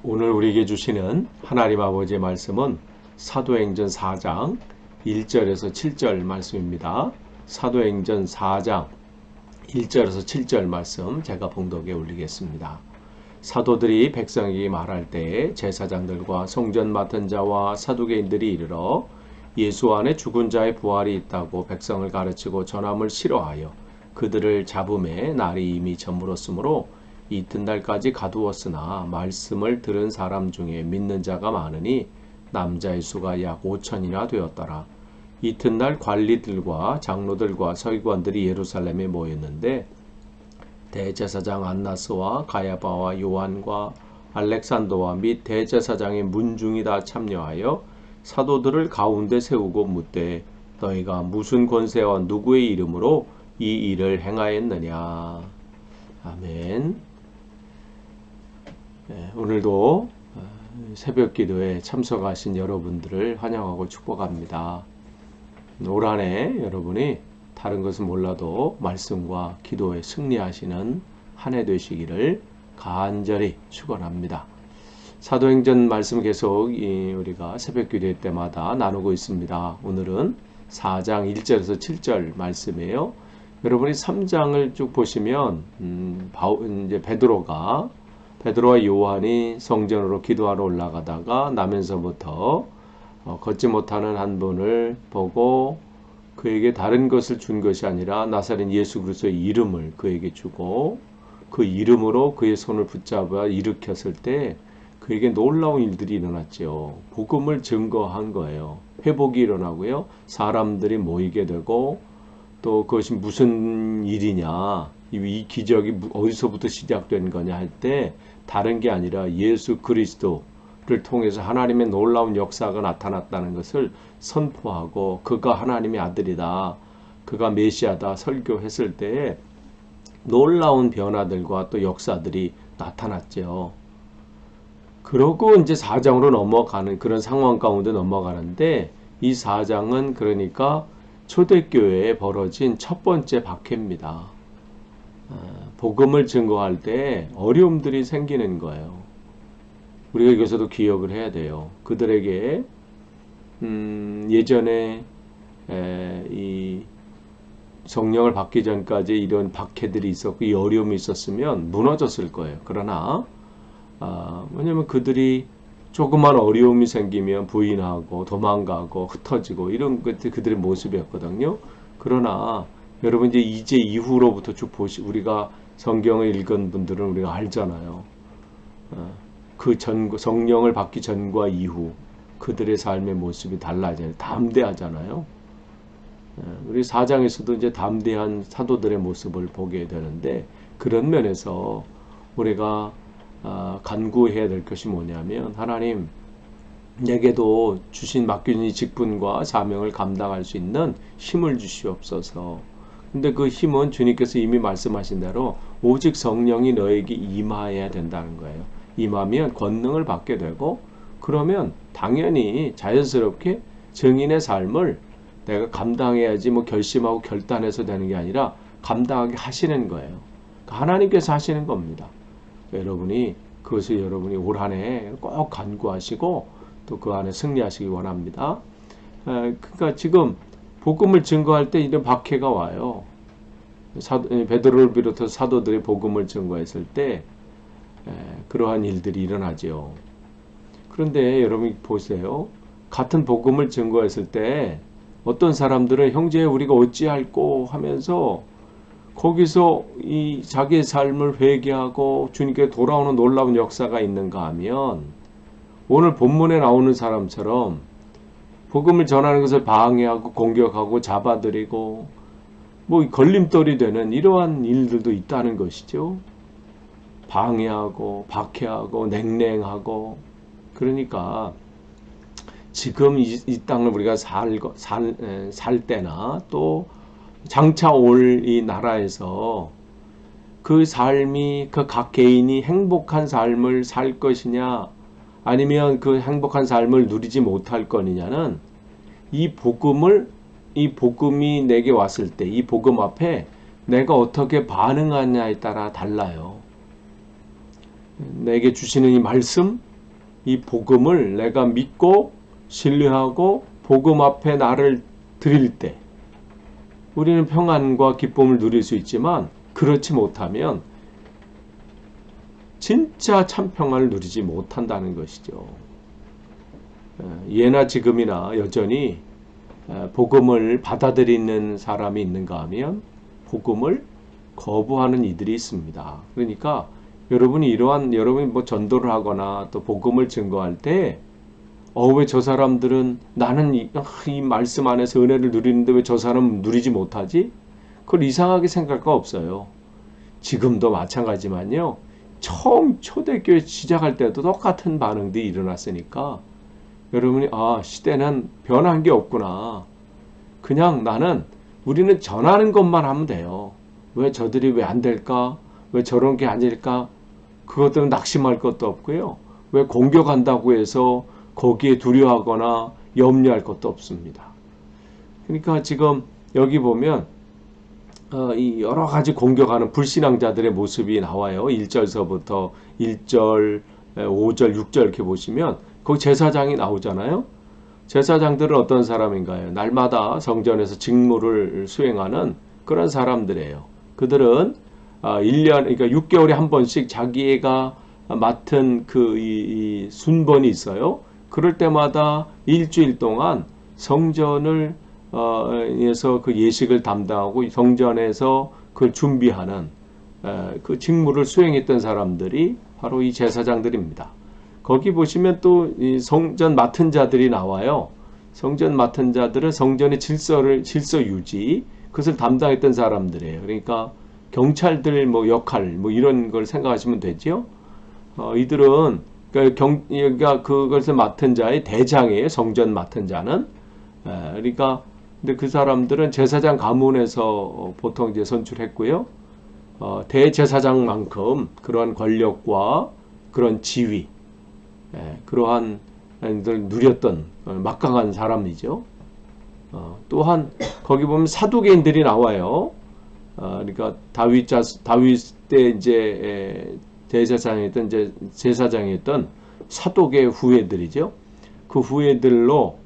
오늘 우리에게 주시는 하나님 아버지의 말씀은 사도행전 4장 1절에서 7절 말씀입니다. 사도행전 4장 1절에서 7절 말씀 제가 봉독에 올리겠습니다. 사도들이 백성에게 말할 때에 제사장들과 성전 맡은 자와 사두개인들이 이르러 예수 안에 죽은 자의 부활이 있다고 백성을 가르치고 전함을 싫어하여 그들을 잡음에 날이 이미 저물었으므로 이튿날까지 가두었으나 말씀을 들은 사람 중에 믿는 자가 많으니 남자의 수가 약 5천이나 되었더라. 이튿날 관리들과 장로들과 서기관들이 예루살렘에 모였는데 대제사장 안나스와 가야바와 요한과 알렉산더와 및 대제사장의 문중이 다 참여하여 사도들을 가운데 세우고 묻되 너희가 무슨 권세와 누구의 이름으로 이 일을 행하였느냐. 아멘. 오늘도 새벽 기도에 참석하신 여러분들을 환영하고 축복합니다. 올 한 해 여러분이 다른 것은 몰라도 말씀과 기도에 승리하시는 한 해 되시기를 간절히 축원합니다. 사도행전 말씀 계속 우리가 새벽 기도 때마다 나누고 있습니다. 오늘은 4장 1절에서 7절 말씀이에요. 여러분이 3장을 쭉 보시면 이제 베드로와 요한이 성전으로 기도하러 올라가다가 나면서부터 걷지 못하는 한 분을 보고 그에게 다른 것을 준 것이 아니라 나사렛 예수 그리스도의 이름을 그에게 주고 그 이름으로 그의 손을 붙잡아 일으켰을 때 그에게 놀라운 일들이 일어났죠. 복음을 증거한 거예요. 회복이 일어나고요. 사람들이 모이게 되고 또 그것이 무슨 일이냐, 이 기적이 어디서부터 시작된 거냐 할 때 다른 게 아니라 예수 그리스도를 통해서 하나님의 놀라운 역사가 나타났다는 것을 선포하고 그가 하나님의 아들이다, 그가 메시아다 설교했을 때에 놀라운 변화들과 또 역사들이 나타났죠. 그러고 이제 4장으로 넘어가는 그런 상황 가운데 넘어가는데 이 4장은 그러니까 초대교회에 벌어진 첫 번째 박해입니다. 복음을 증거할 때 어려움들이 생기는 거예요. 우리가 여기서도 기억을 해야 돼요. 그들에게 예전에 이 성령을 받기 전까지 이런 박해들이 있었고 이 어려움이 있었으면 무너졌을 거예요. 그러나 왜냐하면 그들이 조그만 어려움이 생기면 부인하고 도망가고 흩어지고 이런 것들이 그들의 모습이었거든요. 그러나 여러분 이제 이후로부터 쭉 우리가 성경을 읽은 분들은 우리가 알잖아요. 그 성령을 받기 전과 이후 그들의 삶의 모습이 달라져요. 담대하잖아요. 우리 4장에서도 이제 담대한 사도들의 모습을 보게 되는데 그런 면에서 우리가 간구해야 될 것이 뭐냐면 하나님 내게도 맡긴 이 직분과 사명을 감당할 수 있는 힘을 주시옵소서. 근데 그 힘은 주님께서 이미 말씀하신 대로 오직 성령이 너에게 임하여야 된다는 거예요. 임하면 권능을 받게 되고 그러면 당연히 자연스럽게 증인의 삶을 내가 감당해야지 결심하고 결단해서 되는 게 아니라 감당하게 하시는 거예요. 하나님께서 하시는 겁니다. 여러분이 그것을 여러분이 올 한 해 꼭 간구하시고 또 그 안에 승리하시기 원합니다. 그러니까 지금 복음을 증거할 때 이런 박해가 와요. 베드로를 비롯해서 사도들이 복음을 증거했을 때 그러한 일들이 일어나죠. 그런데 여러분 보세요. 같은 복음을 증거했을 때 어떤 사람들은 형제 우리가 어찌할꼬 하면서 거기서 이 자기의 삶을 회개하고 주님께 돌아오는 놀라운 역사가 있는가 하면 오늘 본문에 나오는 사람처럼 복음을 전하는 것을 방해하고 공격하고 잡아들이고 걸림돌이 되는 이러한 일들도 있다는 것이죠. 방해하고 박해하고 냉랭하고 그러니까 지금 이 땅을 우리가 살 때나 또 장차 올 이 나라에서 그 삶이 그 각 개인이 행복한 삶을 살 것이냐 아니면 그 행복한 삶을 누리지 못할 거느냐는 이 복음이 내게 왔을 때 이 복음 앞에 내가 어떻게 반응하냐에 따라 달라요. 내게 주시는 이 말씀 이 복음을 내가 믿고 신뢰하고 복음 앞에 나를 드릴 때 우리는 평안과 기쁨을 누릴 수 있지만 그렇지 못하면 진짜 참 평안을 누리지 못한다는 것이죠. 예나 지금이나 여전히 복음을 받아들이는 사람이 있는가 하면 복음을 거부하는 이들이 있습니다. 그러니까 여러분이 뭐 전도를 하거나 또 복음을 증거할 때 왜 저 사람들은 나는 이 말씀 안에서 은혜를 누리는데 왜 저 사람은 누리지 못하지? 그걸 이상하게 생각할 거 없어요. 지금도 마찬가지지만요. 처음 초대교회 시작할 때도 똑같은 반응들이 일어났으니까 여러분이 시대는 변한 게 없구나. 그냥 우리는 전하는 것만 하면 돼요. 왜 저들이 왜 안 될까? 왜 저런 게 아닐까? 그것들은 낙심할 것도 없고요. 왜 공격한다고 해서 거기에 두려워하거나 염려할 것도 없습니다. 그러니까 지금 여기 보면 이 여러 가지 공격하는 불신앙자들의 모습이 나와요. 1절서부터 1절, 5절, 6절 이렇게 보시면 거기 제사장이 나오잖아요. 제사장들은 어떤 사람인가요? 날마다 성전에서 직무를 수행하는 그런 사람들이에요. 그들은 1년, 그러니까 6개월에 한 번씩 자기가 맡은 이 순번이 있어요. 그럴 때마다 일주일 동안 성전을 에서 그 예식을 담당하고 성전에서 그걸 준비하는 그 직무를 수행했던 사람들이 바로 이 제사장들입니다. 거기 보시면 또 이 성전 맡은 자들이 나와요. 성전 맡은 자들은 성전의 질서 유지, 그것을 담당했던 사람들이에요. 그러니까 경찰들 역할 이런 걸 생각하시면 되죠. 이들은 그러니까 그것을 맡은 자의 대장이에요. 성전 맡은 자는. 그러니까 근데 그 사람들은 제사장 가문에서 보통 이제 선출했고요. 대제사장만큼 그러한 권력과 그런 지위, 그러한 들 누렸던 막강한 사람이죠. 또한 거기 보면 사두개인들이 나와요. 그러니까 다윗 때 이제 대제사장이었던 제사장이었던 사독의 후예들이죠. 그 후예들로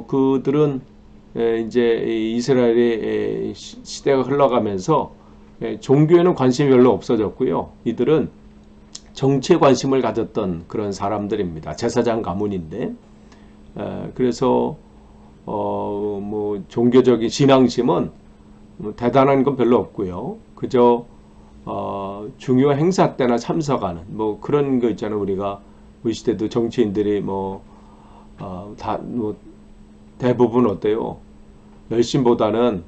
그들은 이제 이스라엘의 시대가 흘러가면서 종교에는 관심이 별로 없어졌고요. 이들은 정치에 관심을 가졌던 그런 사람들입니다. 제사장 가문인데, 그래서 뭐 종교적인 신앙심은 대단한 건 별로 없고요. 그저 중요 행사 때나 참석하는 뭐 그런 거 있잖아요. 우리 시대도 정치인들이 대부분 어때요? 열심보다는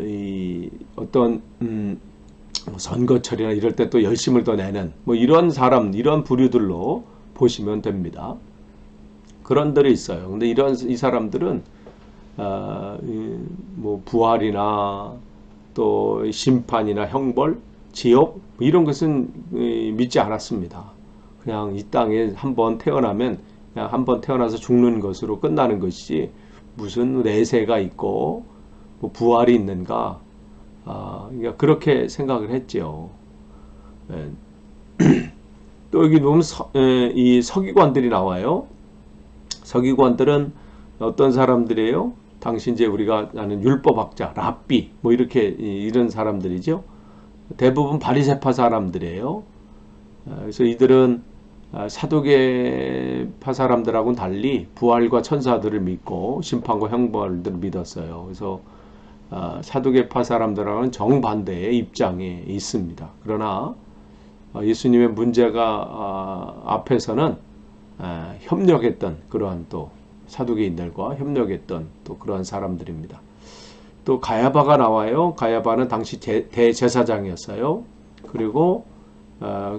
이 어떤 선거철이나 이럴 때 또 열심을 더 내는 이런 사람, 이런 부류들로 보시면 됩니다. 그런 들이 있어요. 근데 이 사람들은 뭐 부활이나 또 심판이나 형벌, 지옥 이런 것은 믿지 않았습니다. 그냥 이 땅에 한번 태어나면 그냥 한번 태어나서 죽는 것으로 끝나는 것이지 무슨 내세가 있고 뭐 부활이 있는가, 그러니까 그렇게 생각을 했죠. 또 여기 보면 이 서기관들이 나와요. 서기관들은 어떤 사람들이에요? 당시 이제 우리가 아는 율법학자, 랍비 뭐 이렇게 이런 사람들이죠. 대부분 바리새파 사람들이에요. 그래서 이들은 사두개파 사람들하고는 달리 부활과 천사들을 믿고 심판과 형벌들을 믿었어요. 그래서 사두개파 사람들하고는 정반대의 입장에 있습니다. 그러나 예수님의 문제가 앞에서는 협력했던 그러한 또 사두개인들과 협력했던 또 그러한 사람들입니다. 또 가야바가 나와요. 가야바는 당시 대제사장이었어요. 그리고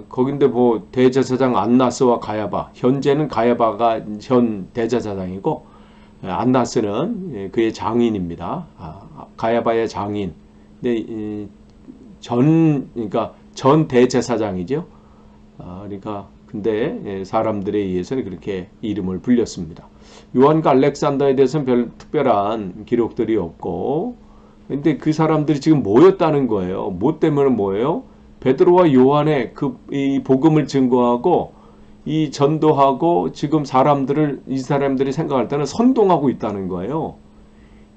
거긴데 뭐 대제사장 안나스와 가야바, 현재는 가야바가 현 대제사장이고 안나스는 그의 장인입니다. 가야바의 장인. 근데 그러니까 전 대제사장이죠. 그러니까 근데 사람들에 의해서는 그렇게 이름을 불렸습니다. 요한과 알렉산더에 대해서는 별 특별한 기록들이 없고, 근데 그 사람들이 지금 모였다는 거예요. 뭐 때문에 뭐예요? 베드로와 요한의 이 복음을 증거하고 이 전도하고 지금 이 사람들이 생각할 때는 선동하고 있다는 거예요.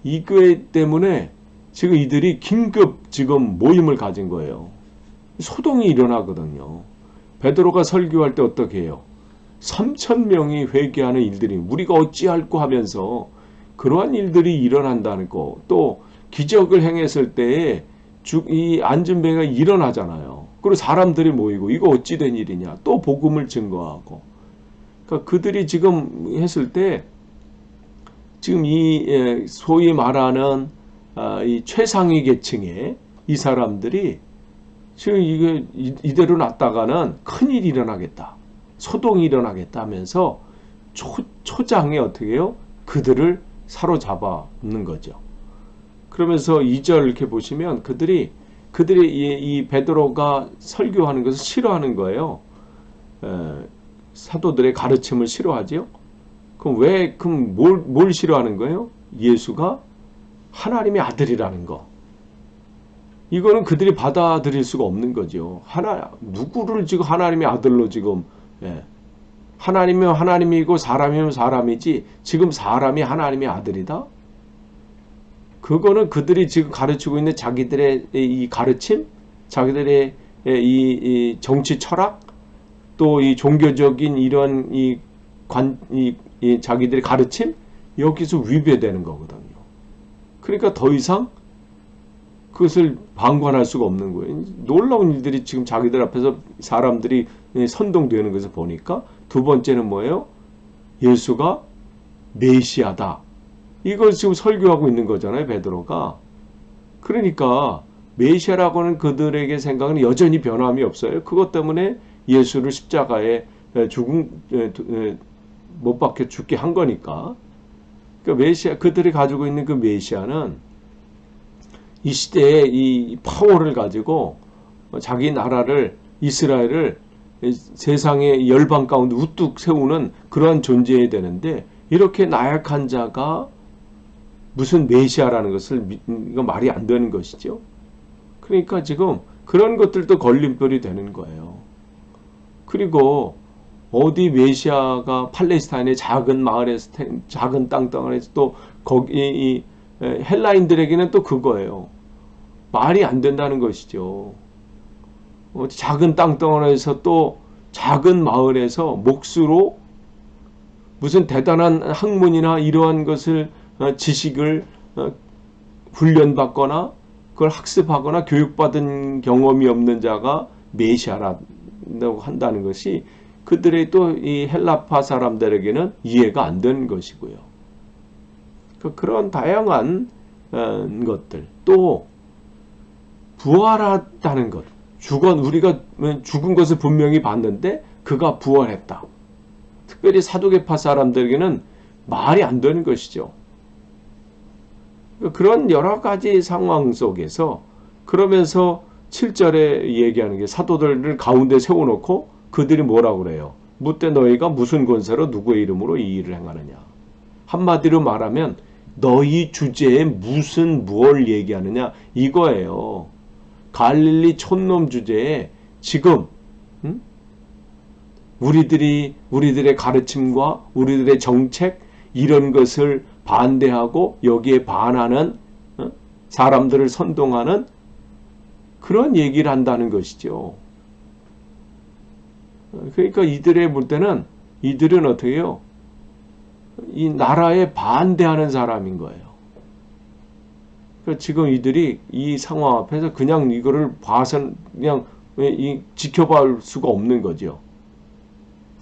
이거 때문에 지금 이들이 긴급 지금 모임을 가진 거예요. 소동이 일어나거든요. 베드로가 설교할 때 어떻게 해요? 3,000명이 회개하는 일들이 우리가 어찌할꼬 하면서 그러한 일들이 일어난다는 거, 또 기적을 행했을 때에 이 안진뱅이가 일어나잖아요. 그리고 사람들이 모이고 이거 어찌 된 일이냐, 또 복음을 증거하고. 그러니까 그들이 지금 했을 때 지금 이 소위 말하는 이 최상위 계층의 이 사람들이 지금 이게 이대로 놨다가는 큰일이 일어나겠다, 소동이 일어나겠다 하면서 초장에 어떻게 해요? 그들을 사로잡는 거죠. 그러면서 2절 이렇게 보시면 그들이 이 베드로가 설교하는 것을 싫어하는 거예요. 사도들의 가르침을 싫어하지요. 그럼 뭘 싫어하는 거예요? 예수가 하나님의 아들이라는 거. 이거는 그들이 받아들일 수가 없는 거죠. 누구를 지금 하나님의 아들로 지금, 하나님이면 하나님이고 사람이면 사람이지, 지금 사람이 하나님의 아들이다? 그거는 그들이 지금 가르치고 있는 자기들의 이 가르침, 자기들의 이 정치 철학, 또 이 종교적인 이런 자기들의 가르침, 여기서 위배되는 거거든요. 그러니까 더 이상 그것을 방관할 수가 없는 거예요. 놀라운 일들이 지금 자기들 앞에서 사람들이 선동되는 것을 보니까, 두 번째는 뭐예요? 예수가 메시아다. 이걸 지금 설교하고 있는 거잖아요, 베드로가. 그러니까 메시아라고는 그들에게 생각은 여전히 변함이 없어요. 그것 때문에 예수를 십자가에 못 박혀 죽게 한 거니까. 그러니까 그들이 가지고 있는 그 메시아는 이 시대에 이 파워를 가지고 자기 나라를, 이스라엘을 세상의 열방 가운데 우뚝 세우는 그러한 존재여야 되는데, 이렇게 나약한 자가 무슨 메시아라는 것을 이거 말이 안 되는 것이죠. 그러니까 지금 그런 것들도 걸림돌이 되는 거예요. 그리고 어디 메시아가 팔레스타인의 작은 마을에서, 작은 땅덩어리에서, 또 거기 헬라인들에게는 또 그거예요. 말이 안 된다는 것이죠. 작은 땅덩어리에서, 또 작은 마을에서 몫으로 무슨 대단한 학문이나 이러한 것을, 지식을 훈련받거나 그걸 학습하거나 교육받은 경험이 없는 자가 메시아라고 한다는 것이 그들의 또 이 헬라파 사람들에게는 이해가 안 되는 것이고요. 그런 다양한 것들, 또 부활했다는 것, 우리가 죽은 것을 분명히 봤는데 그가 부활했다. 특별히 사두개파 사람들에게는 말이 안 되는 것이죠. 그런 여러 가지 상황 속에서, 그러면서 7절에 얘기하는 게, 사도들을 가운데 세워놓고 그들이 뭐라고 그래요? 묻되 너희가 무슨 권세로 누구의 이름으로 이 일을 행하느냐. 한마디로 말하면 너희 주제에 무엇을 얘기하느냐 이거예요. 갈릴리 촌놈 주제에 지금 우리들의 가르침과 우리들의 정책, 이런 것을 반대하고 여기에 반하는 사람들을 선동하는 그런 얘기를 한다는 것이죠. 그러니까 이들의 볼 때는, 이들은 어떻게 해요? 이 나라에 반대하는 사람인 거예요. 그러니까 지금 이들이 이 상황 앞에서 그냥 이거를 봐서 그냥 지켜볼 수가 없는 거죠.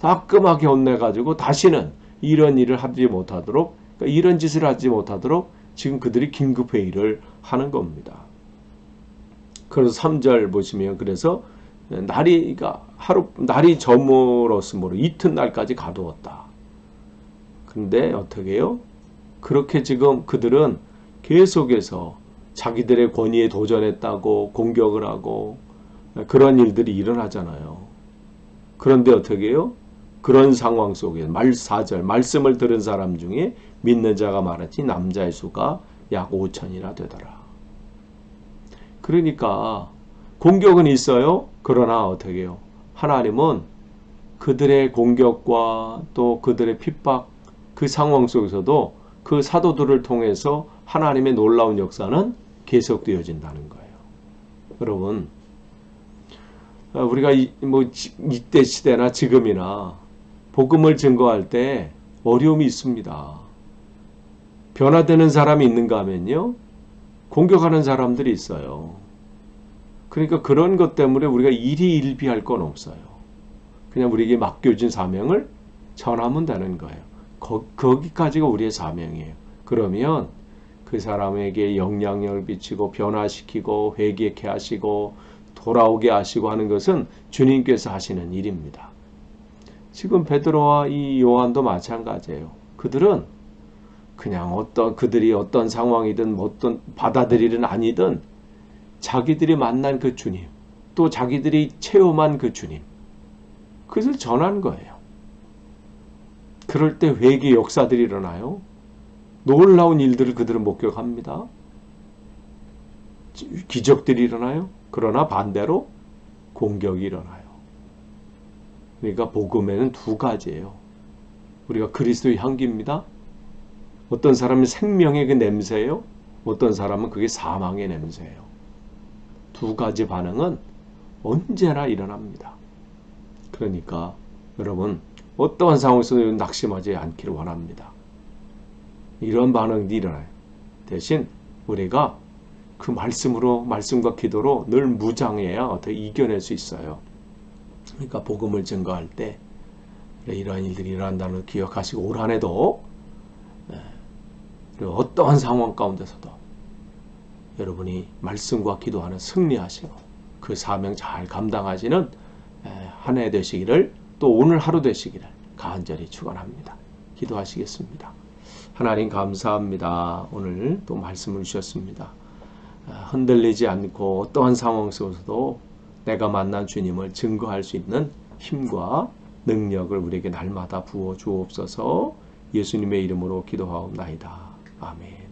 따끔하게 혼내가지고 다시는 이런 일을 하지 못하도록, 그러니까 이런 짓을 하지 못하도록 지금 그들이 긴급회의를 하는 겁니다. 그래서 3절 보시면, 그래서 날이 저물었으므로 이튿날까지 가두었다. 근데 어떻게 해요? 그렇게 지금 그들은 계속해서 자기들의 권위에 도전했다고 공격을 하고 그런 일들이 일어나잖아요. 그런데 어떻게 해요? 그런 상황 속에 4절 말씀을 들은 사람 중에 믿는 자가 많았지 남자의 수가 약 5천이나 되더라. 그러니까 공격은 있어요. 그러나 어떻게 해요? 하나님은 그들의 공격과 또 그들의 핍박, 그 상황 속에서도 그 사도들을 통해서 하나님의 놀라운 역사는 계속되어진다는 거예요. 여러분, 우리가 이때 시대나 지금이나 복음을 증거할 때 어려움이 있습니다. 변화되는 사람이 있는가 하면요, 공격하는 사람들이 있어요. 그러니까 그런 것 때문에 우리가 일희일비할 건 없어요. 그냥 우리에게 맡겨진 사명을 전하면 되는 거예요. 거기까지가 우리의 사명이에요. 그러면 그 사람에게 영향력을 비치고 변화시키고 회개케 하시고 돌아오게 하시고 하는 것은 주님께서 하시는 일입니다. 지금 베드로와 이 요한도 마찬가지예요. 그들은 그냥 그들이 어떤 상황이든 어떤 받아들이든 아니든 자기들이 만난 그 주님, 또 자기들이 체험한 그 주님, 그것을 전한 거예요. 그럴 때 회개 역사들이 일어나요. 놀라운 일들을 그들은 목격합니다. 기적들이 일어나요. 그러나 반대로 공격이 일어나요. 그러니까 복음에는 두 가지예요. 우리가 그리스도의 향기입니다. 어떤 사람은 생명의 그 냄새예요. 어떤 사람은 그게 사망의 냄새예요. 두 가지 반응은 언제나 일어납니다. 그러니까 여러분, 어떠한 상황에서도 낙심하지 않기를 원합니다. 이런 반응이 일어나요. 대신 우리가 그 말씀과 기도로 늘 무장해야 어떻게 이겨낼 수 있어요. 그러니까 복음을 증거할 때 이러한 일들이 일어난다는 걸 기억하시고 올 한 해도 어떠한 상황 가운데서도 여러분이 말씀과 기도하는 승리하시고 그 사명 잘 감당하시는 한 해 되시기를, 또 오늘 하루 되시기를 간절히 축원합니다. 기도하시겠습니다. 하나님 감사합니다. 오늘 또 말씀을 주셨습니다. 흔들리지 않고 어떠한 상황 속에서도 내가 만난 주님을 증거할 수 있는 힘과 능력을 우리에게 날마다 부어 주옵소서. 예수님의 이름으로 기도하옵나이다. 아멘.